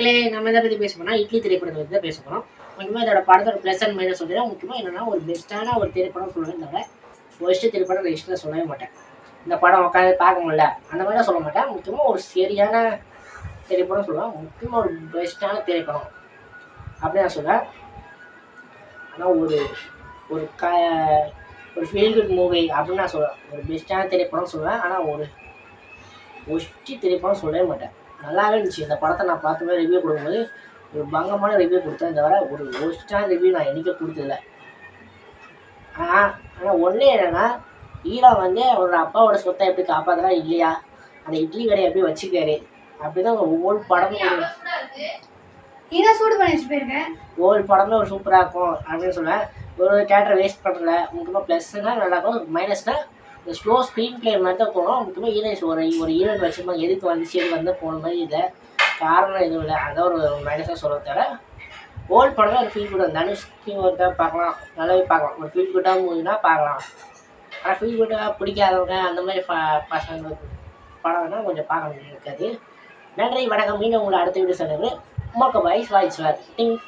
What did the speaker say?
மக்களே, நம்ம எதை பத்தி பேச போறோம்னா, இட்லி திரைப்படத்த பத்தி தான் பேச போறோம். முக்கியமா இதோட படத்தோட பிளஸ் அண்ட் மைனஸ் சொல்லிடுறேன். முக்கியமா என்னன்னா, ஒரு பெஸ்ட்டான ஒரு திரைப்படம் சொல்லுவேன் தவிர, ஒர்ஸ்ட் திரைப்படம் லிஸ்ட்ல சொல்லவே மாட்டேன். இந்த படம் உட்காந்து பார்க்க முடியல, அந்த மாதிரிலாம் சொல்ல மாட்டேன். முக்கியமா ஒரு சரியான திரைப்படம் சொல்லுவேன். முக்கியமா ஒரு பெஸ்ட்டான திரைப்படம் அப்படின்னு நான் சொல்லுவேன். ஆனால் ஒரு ஒரு ஒரு ஃபீல் குட் மூவி அப்படின்னு நான் சொல்லுவேன். ஒரு பெஸ்ட்டான திரைப்படம் சொல்லுவேன். ஆனால் ஒரு ஒர்ஸ்ட் திரைப்படம் சொல்லவே மாட்டேன். நல்லாவே இருந்துச்சு. இந்த படத்தை நான் பார்த்துமே ரிவ்யூ கொடுக்கும்போது ஒரு பங்கமான ரிவ்யூ கொடுத்தேன். தவிர ஒரு ஒர்ஸ்டான ரிவ்யூ நான் என்றைக்கே கொடுத்ததில்ல. ஆனால் ஒன்று என்னென்னா, ஹீரோ வந்து அவரோட அப்பாவோட சொத்தை எப்படி காப்பாற்றுறா இல்லையா, அந்த இட்லி கடையை எப்படி வச்சுக்காரு, அப்படி தான் ஒவ்வொரு படமும் ஒவ்வொரு படமே ஒரு சூப்பராக இருக்கும் அப்படின்னு சொல்லுவேன். ஒரு தேட்டரை வேஸ்ட் பண்ணல. முக்கியமாக ப்ளஸ்னால் நல்லாயிருக்கும், மைனஸ்னால் இந்த ஸ்லோ ஸ்க்ரீன் பிளே மாதிரி தான் போகணும். முக்கியமாக ஹீரோயின்ஸ் ஒரு ஹீரோயின் வச்சுருப்பாங்க, எதுக்கு வந்துச்சு எது வந்து போன மாதிரி இல்லை, காரணம் எதுவும் இல்லை. அதான் ஒரு மைனஸாக சொல்ல தவிர ஓல்டு படமே ஒரு ஃபீல் குட். தனுஷ்க்கு ஒருத்தர் பார்க்கலாம், நல்லாவே பார்க்கலாம். ஒரு ஃபீல் குட்டாக மூவினா பார்க்கலாம். ஆனால் ஃபீல் குட்டாக பிடிக்காதவங்க அந்த மாதிரி பசங்க படம்னா கொஞ்சம் பார்க்க முடியாது. நன்றி, வணக்கம். மீண்டும் உங்களை அடுத்த வீடியோ சொன்னது மோக்க பாய்ஸ் வாய்ஸ் திங்க்